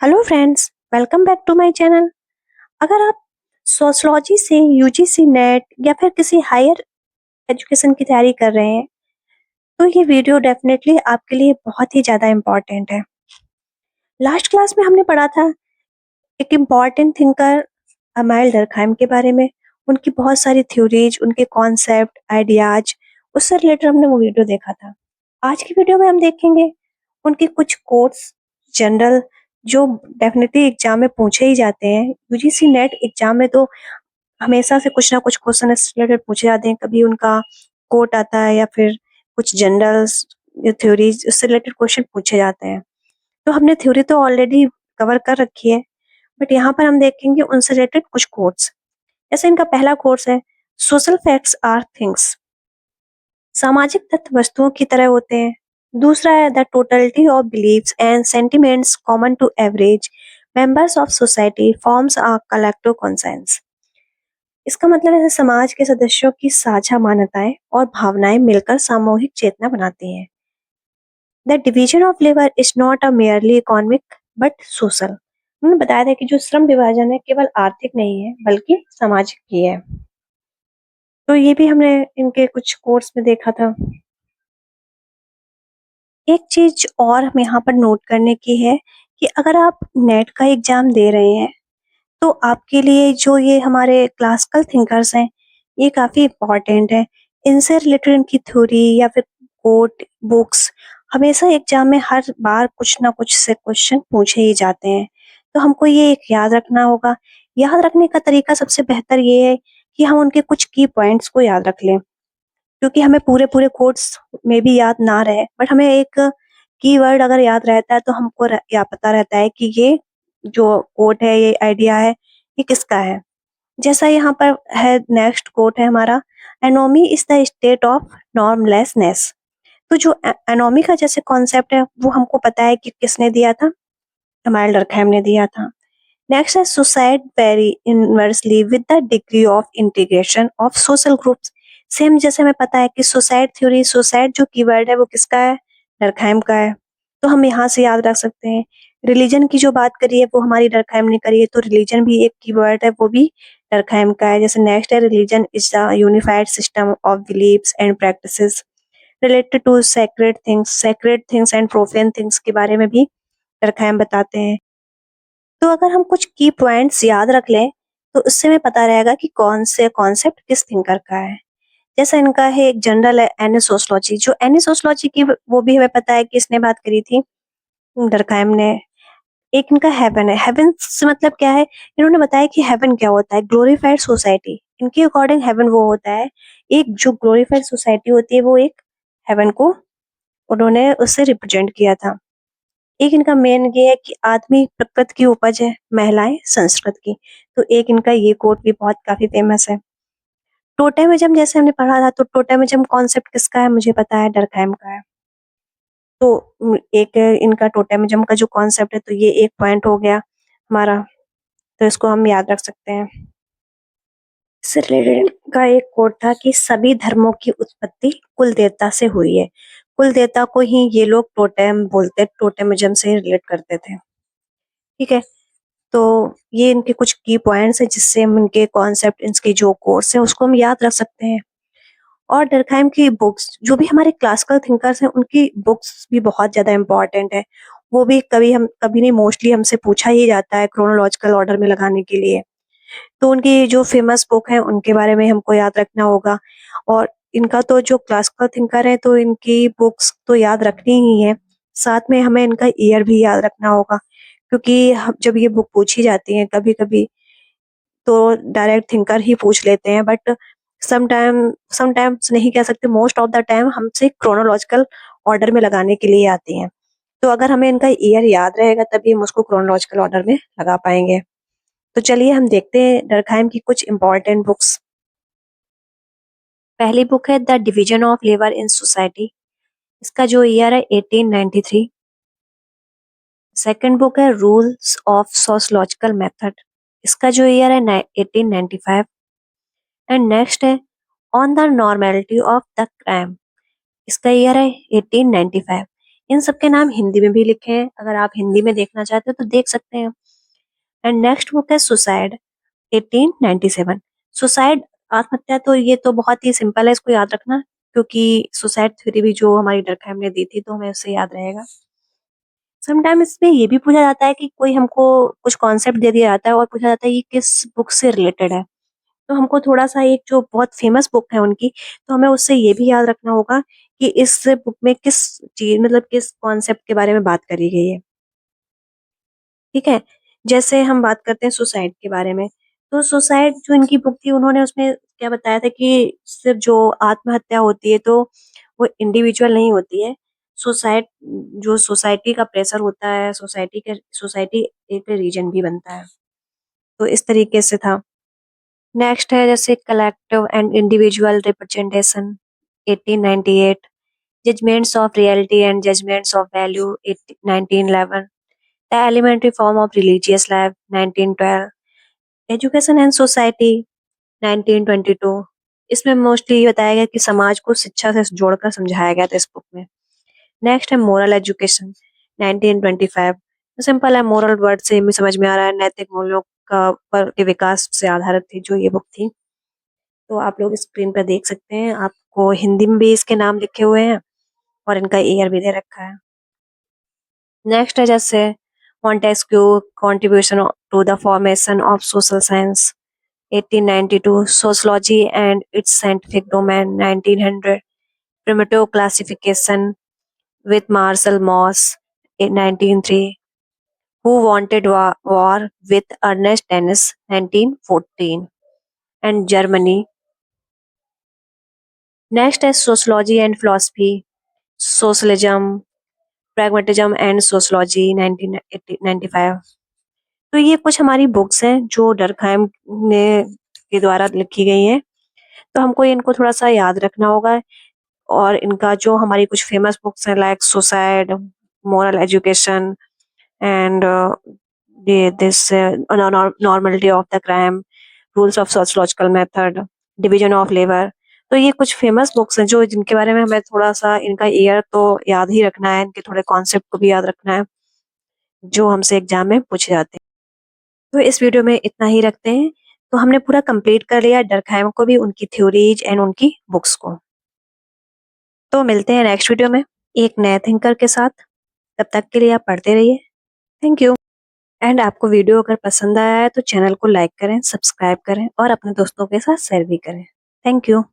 Hello friends, welcome back to my channel. अगर आप sociology से यूजीसी नेट या फिर किसी हायर एजुकेशन की तैयारी कर रहे हैं तो ये वीडियो डेफिनेटली आपके लिए बहुत ही ज़्यादा इम्पोर्टेंट है। लास्ट क्लास में हमने पढ़ा था एक इम्पॉर्टेंट थिंकर अमाइल डर्कहाइम के बारे में। उनकी बहुत सारी थ्योरीज, उनके कॉन्सेप्ट, आइडियाज, उससे रिलेटेड हमने वो वीडियो देखा था। आज की वीडियो में हम देखेंगे उनके कुछ कोट्स, जनरल, जो डेफिनेटली एग्जाम में पूछे ही जाते हैं। यूजीसी नेट एग्जाम में तो हमेशा से कुछ ना कुछ क्वेश्चन इससे रिलेटेड पूछे जाते हैं। कभी उनका कोट आता है या फिर कुछ जनरल्स या थ्योरीज, उससे रिलेटेड क्वेश्चन पूछे जाते हैं। तो हमने थ्योरी तो ऑलरेडी कवर कर रखी है, बट यहाँ पर हम देखेंगे उनसे रिलेटेड कुछ कोट्स। जैसे इनका पहला कोर्स है, सोशल फैक्ट्स आर थिंग्स। सामाजिक तत्व वस्तुओं की तरह होते हैं। दूसरा है, the totality of beliefs and sentiments common to average members of society forms a collective conscience. इसका मतलब है समाज के सदस्यों की साझा मान्यताएं और भावनाएं मिलकर सामूहिक चेतना बनाती हैं। The division of labour is not a merely economic but social. उन्होंने बताया था कि जो श्रम विभाजन है केवल आर्थिक नहीं है बल्कि सामाजिक भी है। तो ये भी हमने इनके कुछ कोर्स में देखा था। एक चीज और हम यहाँ पर नोट करने की है कि अगर आप नेट का एग्जाम दे रहे हैं तो आपके लिए जो ये हमारे क्लासिकल थिंकर्स हैं ये काफी इम्पोर्टेंट है। इनसे रिलेटेड इनकी थ्योरी या फिर कोट बुक्स हमेशा एग्जाम में हर बार कुछ ना कुछ से क्वेश्चन पूछे ही जाते हैं। तो हमको ये एक याद रखना होगा। याद रखने का तरीका सबसे बेहतर ये है कि हम उनके कुछ की पॉइंट्स को याद रख लें, क्योंकि हमें पूरे पूरे कोट्स में भी याद ना रहे, बट हमें एक कीवर्ड अगर याद रहता है तो हमको या पता रहता है कि ये जो कोट है, ये आइडिया है, ये किसका है। जैसा यहाँ पर है, नेक्स्ट कोट है हमारा, anomie is the state of normlessness. तो जो एनोमी का जैसे कॉन्सेप्ट है वो हमको पता है कि किसने दिया था, हमारे डर्कहाइम ने दिया था। नेक्स्ट है, suicide very inversely with the degree of integration of social groups. Same जैसे हमें पता है कि सुसाइड थ्योरी, सुसाइड जो कीवर्ड है वो किसका है, डर्कहाइम का है। तो हम यहाँ से याद रख सकते हैं। रिलीजन की जो बात करी है वो हमारी डर्कहाइम ने करी है, तो रिलीजन भी एक कीवर्ड है, वो भी डर्कहाइम का है। जैसे नेक्स्ट है, religion is the unified system of beliefs and practices related to sacred things and profane things के बारे में भी डर्कहाइम बताते हैं। तो अगर हम कुछ की पॉइंट्स याद रख लें तो उससे हमें पता रहेगा कि कौन से कॉन्सेप्ट किस थिंकर का है। जैसा इनका है, एक जनरल है एनी सोशलॉजी। जो एनी सोशलॉजी की वो भी हमें पता है कि इसने बात करी थी, डर्कहाइम ने। एक इनका हेवन है। हेवन से मतलब क्या है, इन्होंने बताया कि हेवन क्या होता है, ग्लोरीफाइड सोसाइटी। इनके अकॉर्डिंग हेवन वो होता है, एक जो ग्लोरीफाइड सोसाइटी होती है वो एक हेवन को उन्होंने उससे रिप्रेजेंट किया था। एक इनका मेन ये है कि आदमी प्रकृति की उपज है, महिलाएं संस्कृत की। तो एक इनका ये कोट भी बहुत काफी फेमस है। टोटेमिज्म जैसे हमने पढ़ा था, तो टोटेमिज्म कॉन्सेप्ट किसका है, मुझे पता है डर्कहाइम का है। तो एक इनका टोटेमिज्म का जो कॉन्सेप्ट है, तो ये एक पॉइंट हो गया हमारा, तो इसको हम याद रख सकते हैं। इससे रिलेटेड का एक कोट था कि सभी धर्मों की उत्पत्ति कुल देवता से हुई है। कुल देवता को ही ये लोग टोटेम बोलते, टोटेमिज्म से रिलेट करते थे। ठीक है, तो ये इनके कुछ की पॉइंट्स हैं जिससे हम इनके कॉन्सेप्ट, इनके जो कोर्स हैं उसको हम याद रख सकते हैं। और डर्कहाइम की बुक्स, जो भी हमारे क्लासिकल थिंकर्स हैं उनकी बुक्स भी बहुत ज्यादा इंपॉर्टेंट है। वो भी कभी नहीं, मोस्टली हमसे पूछा ही जाता है क्रोनोलॉजिकल ऑर्डर में लगाने के लिए। तो उनकी जो फेमस बुक है उनके बारे में हमको याद रखना होगा। और इनका तो जो क्लासिकल थिंकर है तो इनकी बुक्स तो याद रखनी ही है, साथ में हमें इनका ईयर भी याद रखना होगा। क्योंकि जब ये बुक पूछी जाती है कभी कभी तो डायरेक्ट थिंकर ही पूछ लेते हैं, बट समटाइम्स नहीं कह सकते, मोस्ट ऑफ द टाइम हमसे क्रोनोलॉजिकल ऑर्डर में लगाने के लिए आती हैं। तो अगर हमें इनका ईयर याद रहेगा तभी हम उसको क्रोनोलॉजिकल ऑर्डर में लगा पाएंगे। तो चलिए हम देखते हैं डर्कहाइम की कुछ इंपॉर्टेंट बुक्स। पहली बुक है the division of labour in society. इसका जो ईयर है 1893। सेकंड बुक है रूल्स ऑफ सोशलॉजिकल मेथड। इसका जो ईयर है 1895। एंड नेक्स्ट है on the normality of the crime. इसका ईयर है 1895। इन सब के नाम हिंदी में भी लिखे हैं, अगर आप हिंदी में देखना चाहते हो तो देख सकते हैं। एंड नेक्स्ट बुक है सुसाइड 1897। सुसाइड आत्महत्या, तो ये तो बहुत ही सिंपल है, इसको याद रखना, क्योंकि सुसाइड थ्योरी भी जो हमारी डरकहम ने दी थी तो हमें उससे याद रहेगा। समटाइम इसमें ये भी पूछा जाता है कि कोई हमको कुछ कॉन्सेप्ट दे दिया जाता है और पूछा जाता है ये किस बुक से रिलेटेड है, तो हमको थोड़ा-सा एक जो बहुत फेमस बुक है उनकी, तो हमें उससे ये भी याद रखना होगा कि इस बुक में किस चीज़ मतलब किस कॉन्सेप्ट के बारे में बात करी गई है, ठीक है? जैसे हम बात करते हैं सुसाइड के बारे में, तो सुसाइड जो इनकी बुक थी उन्होंने उसमें क्या बताया था कि सिर्फ़ जो आत्महत्या होती है तो वो इंडिविजुअल नहीं होती है। सुसाइड जो सोसाइटी का प्रेशर होता है, सोसाइटी एक रीजन भी बनता है। तो इस तरीके से था। नेक्स्ट है जैसे collective and individual representation 1898, judgements of reality and judgements of value 1911, the elementary form of religious life 1912, education and society 1922। इसमें मोस्टली ये बताया गया कि समाज को शिक्षा से जोड़कर समझाया गया था इस बुक में। नेक्स्ट है मोरल एजुकेशन 1925। सिंपल है, मोरल वर्ड से भी समझ में आ रहा है, नैतिक मूल्यों का पर के विकास से आधारित थी जो ये बुक थी। तो आप लोग स्क्रीन पर देख सकते हैं, आपको हिंदी में भी इसके नाम लिखे हुए हैं और इनका ईयर भी दे रखा है। नेक्स्ट है जैसे Montesquieu contribution to the formation of social science 1892, sociology and its scientific domain 1900, primitive classification with Marcel Mauss in 1903, Who Wanted War with Ernest Dennis 1914, and Germany. Next is Sociology and Philosophy, Socialism, Pragmatism and Sociology 1995। तो ये कुछ हमारी books हैं जो डरकहाइम ने के द्वारा लिखी गई हैं, तो हमको इनको थोड़ा सा याद रखना होगा। और इनका जो हमारी कुछ फेमस बुक्स हैं like suicide, moral education and this normality of the crime, rules of sociological method, division of labor। तो ये कुछ फेमस बुक्स हैं जो जिनके बारे में हमें थोड़ा सा इनका ईयर तो याद ही रखना है, इनके थोड़े कॉन्सेप्ट को भी याद रखना है जो हमसे एग्जाम में पूछे जाते हैं। तो इस वीडियो में इतना ही रखते हैं। तो हमने पूरा कंप्लीट कर लिया डरकहाइम को भी, उनकी थ्योरीज एंड उनकी बुक्स को। तो मिलते हैं नेक्स्ट वीडियो में एक नए थिंकर के साथ। तब तक के लिए आप पढ़ते रहिए। Thank you. एंड आपको वीडियो अगर पसंद आया है तो चैनल को लाइक करें, सब्सक्राइब करें और अपने दोस्तों के साथ शेयर भी करें। Thank you.